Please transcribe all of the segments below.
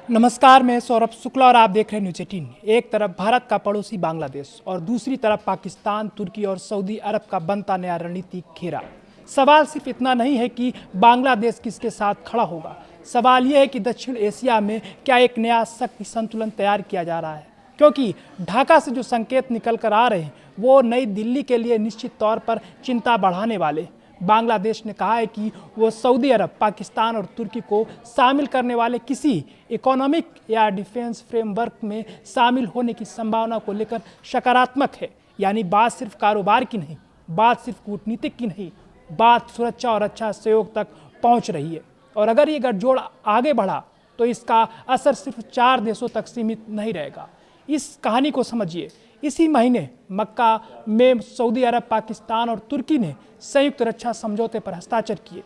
नमस्कार, मैं सौरभ शुक्ला और आप देख रहे हैं न्यूज़ 18। एक तरफ भारत का पड़ोसी बांग्लादेश और दूसरी तरफ पाकिस्तान, तुर्की और सऊदी अरब का बनता नया रणनीतिक घेरा। सवाल सिर्फ इतना नहीं है कि बांग्लादेश किसके साथ खड़ा होगा, सवाल यह है कि दक्षिण एशिया में क्या एक नया शक्ति संतुलन तैयार किया जा रहा है। क्योंकि ढाका से जो संकेत निकल कर आ रहे हैं वो नई दिल्ली के लिए निश्चित तौर पर चिंता बढ़ाने वाले। बांग्लादेश ने कहा है कि वो सऊदी अरब, पाकिस्तान और तुर्की को शामिल करने वाले किसी इकोनॉमिक या डिफेंस फ्रेमवर्क में शामिल होने की संभावना को लेकर सकारात्मक है। यानी बात सिर्फ कारोबार की नहीं, बात सिर्फ कूटनीतिक की नहीं, बात सुरक्षा और अच्छा सहयोग तक पहुंच रही है। और अगर ये गठजोड़ आगे बढ़ा तो इसका असर सिर्फ 4 देशों तक सीमित नहीं रहेगा। इस कहानी को समझिए। इसी महीने मक्का में सऊदी अरब, पाकिस्तान और तुर्की ने संयुक्त रक्षा समझौते पर हस्ताक्षर किए।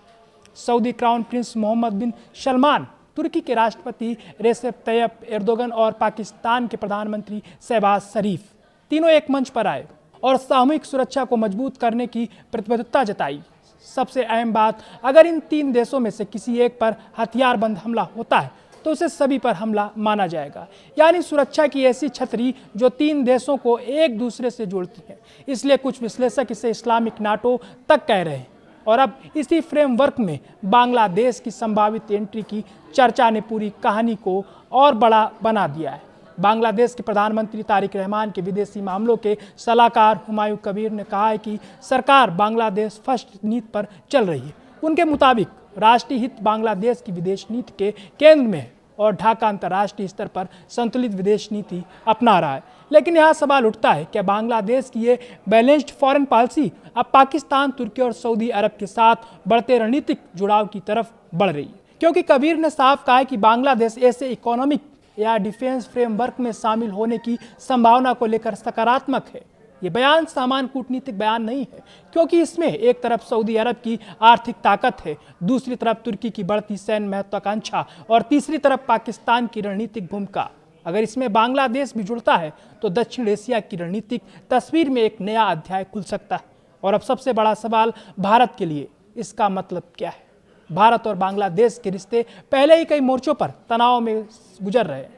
सऊदी क्राउन प्रिंस मोहम्मद बिन सलमान, तुर्की के राष्ट्रपति रेसेप तैयप एर्दोगन और पाकिस्तान के प्रधानमंत्री शहबाज शरीफ तीनों एक मंच पर आए और सामूहिक सुरक्षा को मजबूत करने की प्रतिबद्धता जताई। सबसे अहम बात, अगर इन 3 देशों में से किसी एक पर हथियारबंद हमला होता है तो उसे सभी पर हमला माना जाएगा। यानी सुरक्षा की ऐसी छतरी जो 3 देशों को एक दूसरे से जोड़ती है। इसलिए कुछ विश्लेषक इसे इस्लामिक नाटो तक कह रहे हैं। और अब इसी फ्रेमवर्क में बांग्लादेश की संभावित एंट्री की चर्चा ने पूरी कहानी को और बड़ा बना दिया है। बांग्लादेश के प्रधानमंत्री तारिक रहमान के विदेशी मामलों के सलाहकार हुमायूं कबीर ने कहा है कि सरकार बांग्लादेश फर्स्ट नीति पर चल रही है। उनके मुताबिक राष्ट्रीय हित बांग्लादेश की विदेश नीति के केंद्र में है और ढाका अंतर्राष्ट्रीय स्तर पर संतुलित विदेश नीति अपना रहा है। लेकिन यहाँ सवाल उठता है, क्या बांग्लादेश की ये बैलेंस्ड फॉरेन पॉलिसी अब पाकिस्तान, तुर्की और सऊदी अरब के साथ बढ़ते रणनीतिक जुड़ाव की तरफ बढ़ रही है? क्योंकि कबीर ने साफ कहा है कि बांग्लादेश ऐसे इकोनॉमिक या डिफेंस फ्रेमवर्क में शामिल होने की संभावना को लेकर सकारात्मक है। ये बयान सामान्य कूटनीतिक बयान नहीं है, क्योंकि इसमें एक तरफ सऊदी अरब की आर्थिक ताकत है, दूसरी तरफ तुर्की की बढ़ती सैन्य महत्वाकांक्षा और तीसरी तरफ पाकिस्तान की रणनीतिक भूमिका। अगर इसमें बांग्लादेश भी जुड़ता है तो दक्षिण एशिया की रणनीतिक तस्वीर में एक नया अध्याय खुल सकता है। और अब सबसे बड़ा सवाल भारत के लिए, इसका मतलब क्या है? भारत और बांग्लादेश के रिश्ते पहले ही कई मोर्चों पर तनाव में गुजर रहे हैं।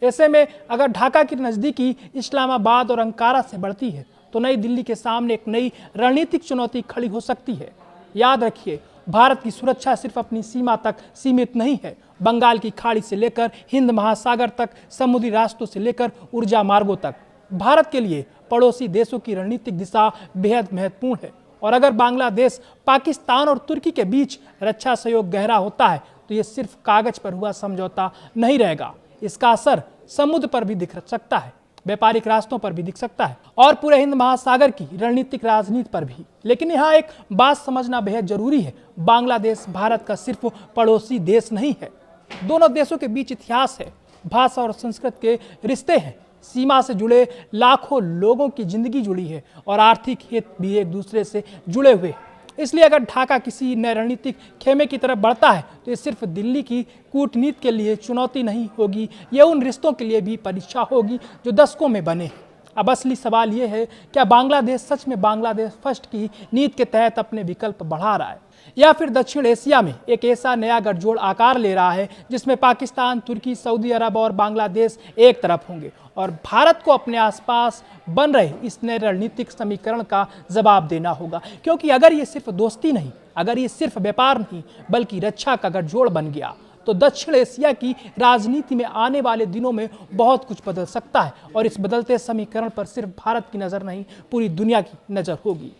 ऐसे में अगर ढाका की नज़दीकी इस्लामाबाद और अंकारा से बढ़ती है तो नई दिल्ली के सामने एक नई रणनीतिक चुनौती खड़ी हो सकती है। याद रखिए, भारत की सुरक्षा सिर्फ अपनी सीमा तक सीमित नहीं है। बंगाल की खाड़ी से लेकर हिंद महासागर तक, समुद्री रास्तों से लेकर ऊर्जा मार्गों तक, भारत के लिए पड़ोसी देशों की रणनीतिक दिशा बेहद महत्वपूर्ण है। और अगर बांग्लादेश, पाकिस्तान और तुर्की के बीच रक्षा सहयोग गहरा होता है तो ये सिर्फ कागज पर हुआ समझौता नहीं रहेगा। इसका असर समुद्र पर भी दिख सकता है, व्यापारिक रास्तों पर भी दिख सकता है और पूरे हिंद महासागर की रणनीतिक राजनीति पर भी। लेकिन यहाँ एक बात समझना बेहद जरूरी है, बांग्लादेश भारत का सिर्फ पड़ोसी देश नहीं है। दोनों देशों के बीच इतिहास है, भाषा और संस्कृति के रिश्ते हैं, सीमा से जुड़े लाखों लोगों की जिंदगी जुड़ी है और आर्थिक हित भी एक दूसरे से जुड़े हुए हैं। इसलिए अगर ढाका किसी नए रणनीतिक खेमे की तरफ बढ़ता है तो ये सिर्फ दिल्ली की कूटनीति के लिए चुनौती नहीं होगी, ये उन रिश्तों के लिए भी परीक्षा होगी जो दशकों में बने हैं। अब असली सवाल ये है, क्या बांग्लादेश सच में बांग्लादेश फर्स्ट की नीति के तहत अपने विकल्प बढ़ा रहा है, या फिर दक्षिण एशिया में एक ऐसा नया गठजोड़ आकार ले रहा है जिसमें पाकिस्तान, तुर्की, सऊदी अरब और बांग्लादेश एक तरफ होंगे और भारत को अपने आसपास बन रहे इस नए रणनीतिक समीकरण का जवाब देना होगा। क्योंकि अगर ये सिर्फ दोस्ती नहीं, अगर ये सिर्फ व्यापार नहीं बल्कि रक्षा का गठजोड़ बन गया तो दक्षिण एशिया की राजनीति में आने वाले दिनों में बहुत कुछ बदल सकता है। और इस बदलते समीकरण पर सिर्फ भारत की नज़र नहीं, पूरी दुनिया की नज़र होगी।